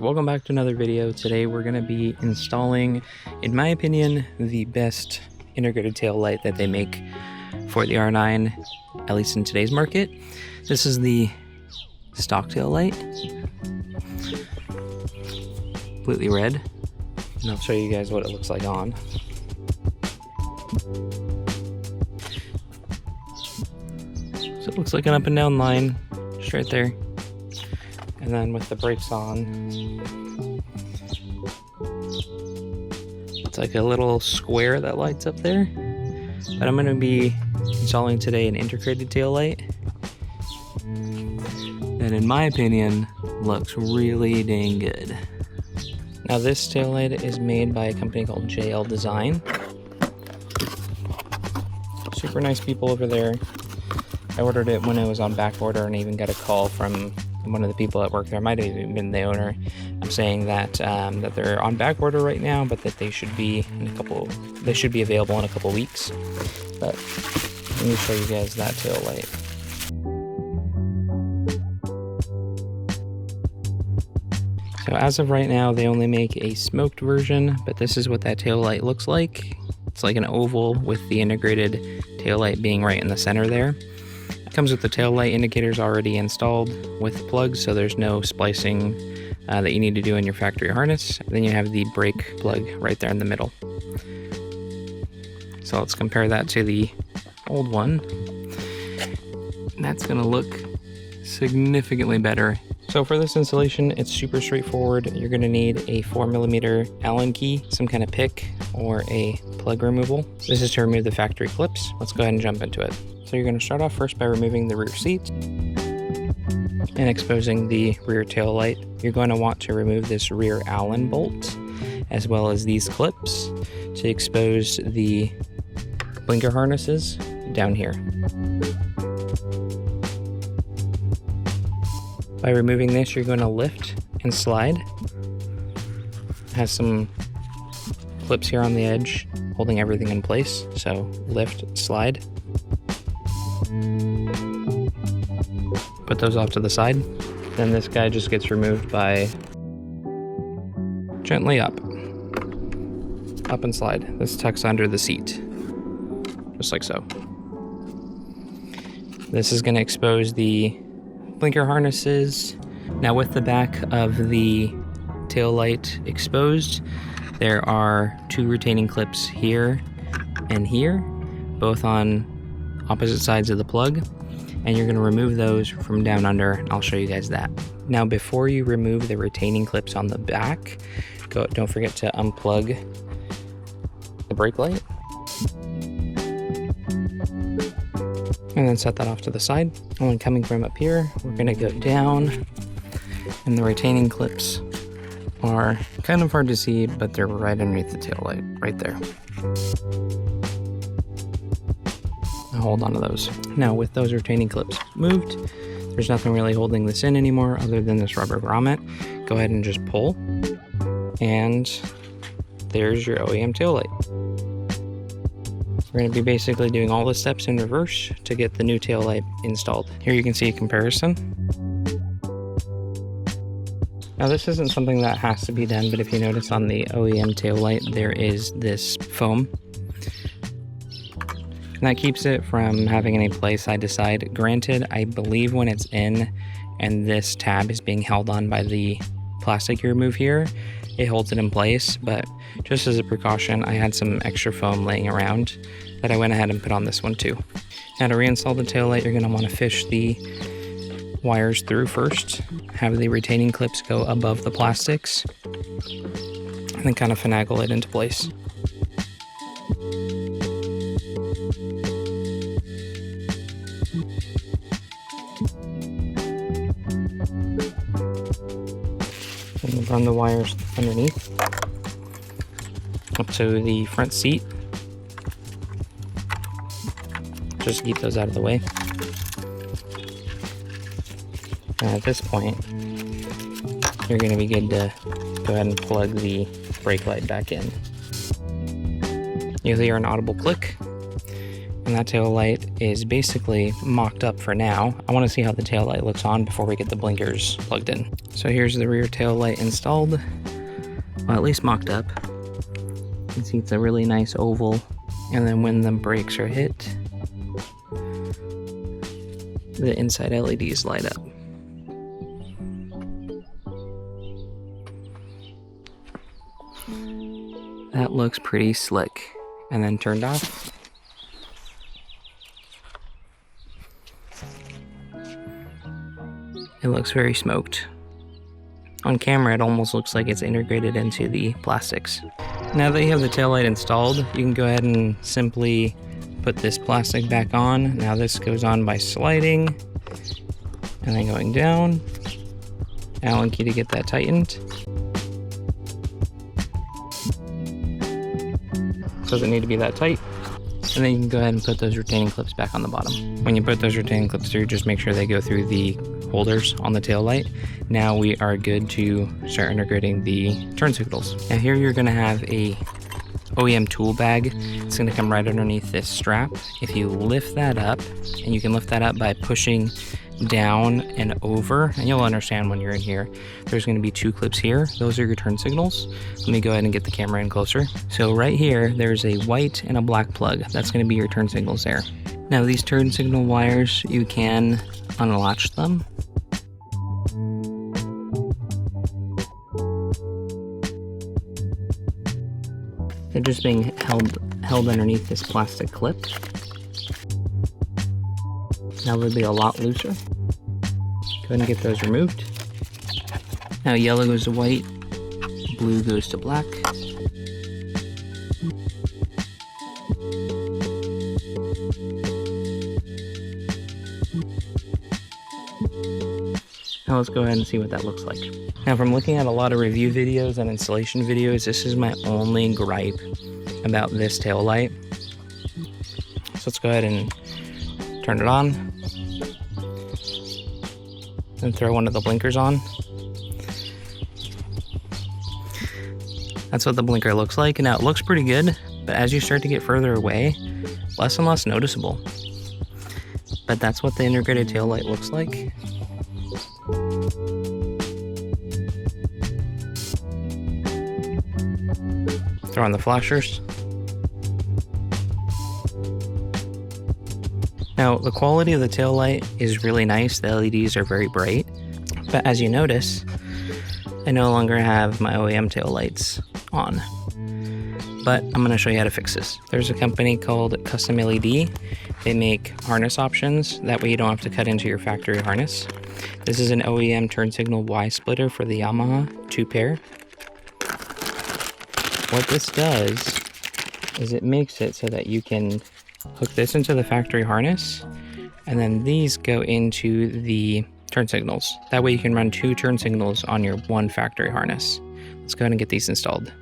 Welcome back to another video. Today we're going to be installing, in my opinion, the best integrated tail light that they make for the R9, at least in today's market. This is the stock tail light, completely red, and I'll show you guys what it looks like on. So it looks like an up and down line, just right there. And then with the brakes on, it's like a little square that lights up there. But I'm going to be installing today an integrated tail light that, in my opinion, looks really dang good. Now this tail light is made by a company called JL Design. Super nice people over there. I ordered it when it was on back order and even got a call from one of the people that work there. Might have even been the owner. I'm saying that that they're on back order right now, but that they should be they should be available in a couple weeks. But let me show you guys that tail light. So as of right now, they only make a smoked version, but this is what that tail light looks like. It's like an oval with the integrated tail light being right in the center there. It comes with the tail light indicators already installed with plugs, so there's no splicing that you need to do in your factory harness. Then you have the brake plug right there in the middle. So let's compare that to the old one. That's gonna look significantly better. So for this installation, it's super straightforward. You're gonna need a 4mm Allen key, some kind of pick, or a plug removal. This is to remove the factory clips. Let's go ahead and jump into it. So you're gonna start off first by removing the rear seat and exposing the rear tail light. You're going to want to remove this rear Allen bolt, as well as these clips, to expose the blinker harnesses down here. By removing this, you're going to lift and slide. It has some clips here on the edge holding everything in place, so lift, slide. Put those off to the side. Then this guy just gets removed by gently up and slide. This tucks under the seat, just like so. This is going to expose the blinker harnesses. Now with the back of the tail light exposed, there are two retaining clips here and here, both on opposite sides of the plug, and you're going to remove those from down under, and I'll show you guys that. Now before you remove the retaining clips on the back, don't forget to unplug the brake light and then set that off to the side. And then coming from up here, we're going to go down, and the retaining clips are kind of hard to see, but they're right underneath the tail light, right there. Hold on to those. Now with those retaining clips moved, there's nothing really holding this in anymore other than this rubber grommet. Go ahead and just pull, and there's your OEM tail light. We're going to be basically doing all the steps in reverse to get the new tail light installed. Here you can see a comparison. Now this isn't something that has to be done, but if you notice on the OEM tail light, there is this foam. And that keeps it from having any play side to side. Granted, I believe when it's in and this tab is being held on by the plastic you remove here, it holds it in place, but just as a precaution, I had some extra foam laying around that I went ahead and put on this one too. Now to reinstall the tail light, you're going to want to fish the wires through first, have the retaining clips go above the plastics, and then kind of finagle it into place. And run the wires underneath up to the front seat, just keep those out of the way. And at this point, you're going to be good to go ahead and plug the brake light back in. You'll hear an audible click, And that tail light is basically mocked up for now. I want to see how the tail light looks on before we get the blinkers plugged in. So here's the rear tail light installed, well, at least mocked up. You can see it's a really nice oval. And then when the brakes are hit, the inside LEDs light up. That looks pretty slick. And then turned off. It looks very smoked. On camera, it almost looks like it's integrated into the plastics. Now that you have the taillight installed, you can go ahead and simply put this plastic back on. Now this goes on by sliding and then going down. Allen key to get that tightened. Doesn't need to be that tight. And then you can go ahead and put those retaining clips back on the bottom. When you put those retaining clips through, just make sure they go through the holders on the tail light. Now we are good to start integrating the turn signals. Now here you're gonna have a OEM tool bag. It's gonna come right underneath this strap. If you lift that up, and you can lift that up by pushing down and over, and you'll understand when you're in here, there's going to be 2 clips here. Those are your turn signals. Let me go ahead and get the camera in closer. So right here, there's a white and a black plug. That's going to be your turn signals there. Now these turn signal wires, you can unlatch them. They're just being held underneath this plastic clip. Now they'll be a lot looser. Go ahead and get those removed. Now yellow goes to white, blue goes to black. Now let's go ahead and see what that looks like. Now from looking at a lot of review videos and installation videos, this is my only gripe about this tail light. So let's go ahead and turn it on. And throw one of the blinkers on. That's what the blinker looks like. Now it looks pretty good, but as you start to get further away, less and less noticeable. But that's what the integrated tail light looks like. Throw on the flashers. Now, the quality of the tail light is really nice. The LEDs are very bright. But as you notice, I no longer have my OEM tail lights on. But I'm going to show you how to fix this. There's a company called CustomLED. They make harness options. That way you don't have to cut into your factory harness. This is an OEM turn signal Y splitter for the Yamaha 2-pair. What this does is it makes it so that you can hook this into the factory harness, and then these go into the turn signals. That way you can run 2 turn signals on your 1 factory harness. Let's go ahead and get these installed.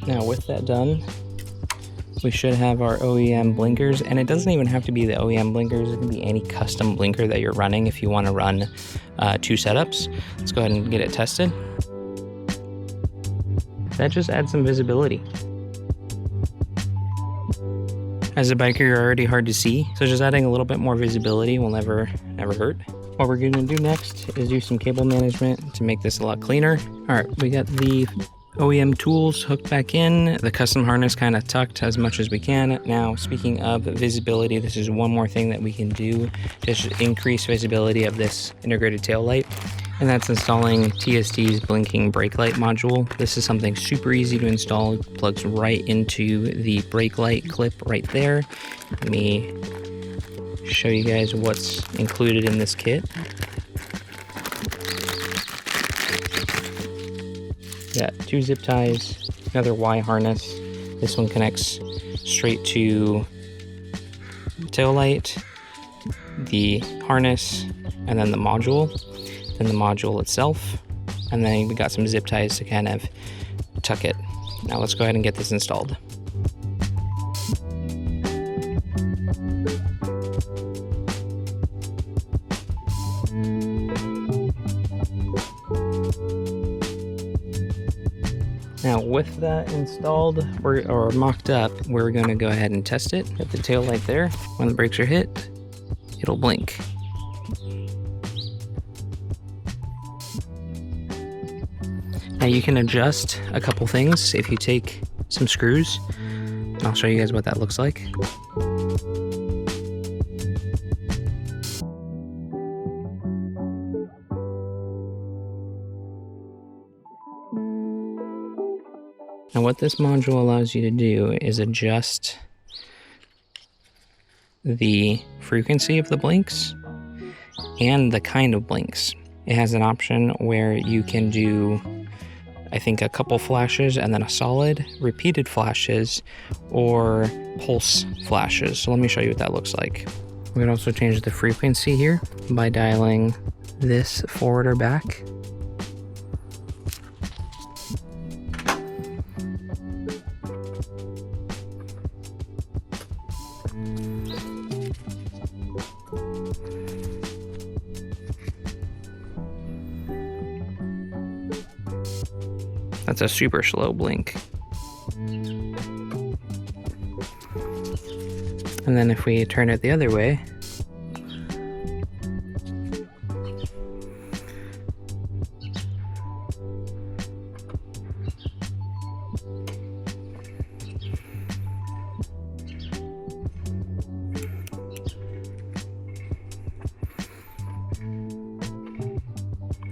Now with that done, we should have our OEM blinkers, and it doesn't even have to be the OEM blinkers. It can be any custom blinker that you're running if you want to run 2 setups. Let's go ahead and get it tested. That just adds some visibility. As a biker, you're already hard to see, so just adding a little bit more visibility will never hurt. What we're going to do next is do some cable management to make this a lot cleaner. All right, we got the OEM tools hooked back in, the custom harness kind of tucked as much as we can. Now, speaking of visibility, this is one more thing that we can do to increase visibility of this integrated tail light, and that's installing TST's blinking brake light module. This is something super easy to install. It plugs right into the brake light clip right there. Let me show you guys what's included in this kit. Got 2 zip ties, another Y harness. This one connects straight to the tail light. the harness, and then the module, then the module itself, and then we got some zip ties to kind of tuck it. Now let's go ahead and get this installed. Now with that installed or mocked up, we're going to go ahead and test it. Hit the tail light there. When the brakes are hit, it'll blink. Now you can adjust a couple things if you take some screws. I'll show you guys what that looks like. Now what this module allows you to do is adjust the frequency of the blinks and the kind of blinks. It has an option where you can do, I think, a couple flashes and then a solid, repeated flashes, or pulse flashes. So let me show you what that looks like. We can also change the frequency here by dialing this forward or back. That's a super slow blink. And then if we turn it the other way,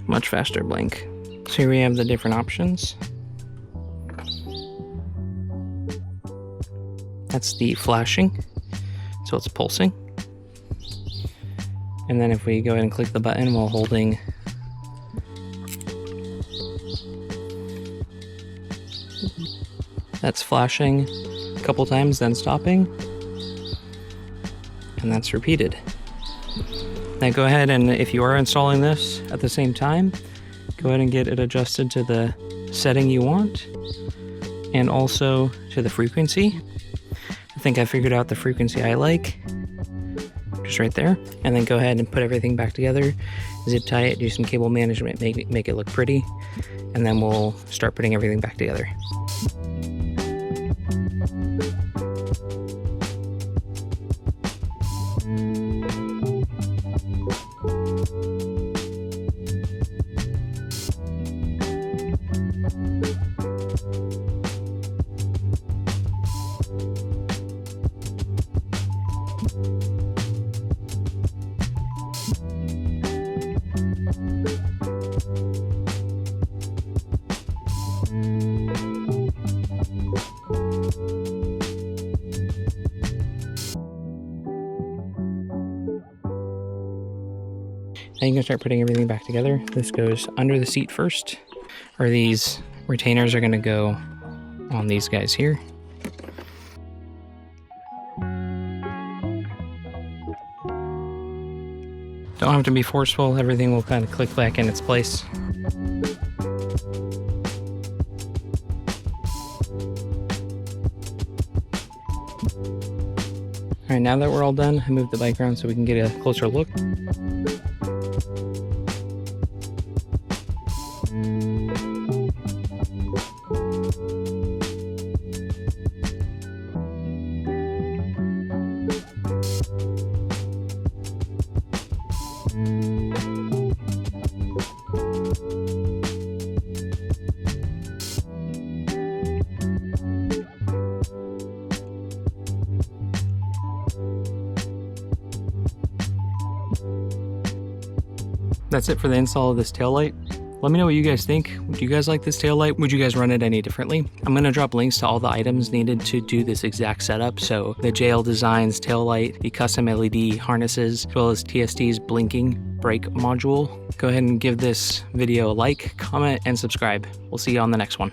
much faster blink. So here we have the different options. That's the flashing, so it's pulsing. And then if we go ahead and click the button while holding that's flashing a couple times, then stopping, and that's repeated. Now go ahead and, if you are installing this at the same time, go ahead and get it adjusted to the setting you want and also to the frequency. I think I figured out the frequency I like, just right there. And then go ahead and put everything back together, zip tie it, do some cable management, make it look pretty, and then we'll start putting everything back together. Now you can start putting everything back together. This goes under the seat first, or these retainers are going to go on these guys here. Don't have to be forceful, everything will kind of click back in its place. Alright, now that we're all done, I moved the bike around so we can get a closer look. That's it for the install of this taillight. Let me know what you guys think. Would you guys like this taillight? Would you guys run it any differently? I'm gonna drop links to all the items needed to do this exact setup. So the JL Designs taillight, the custom LED harnesses, as well as TST's blinking brake module. Go ahead and give this video a like, comment, and subscribe. We'll see you on the next one.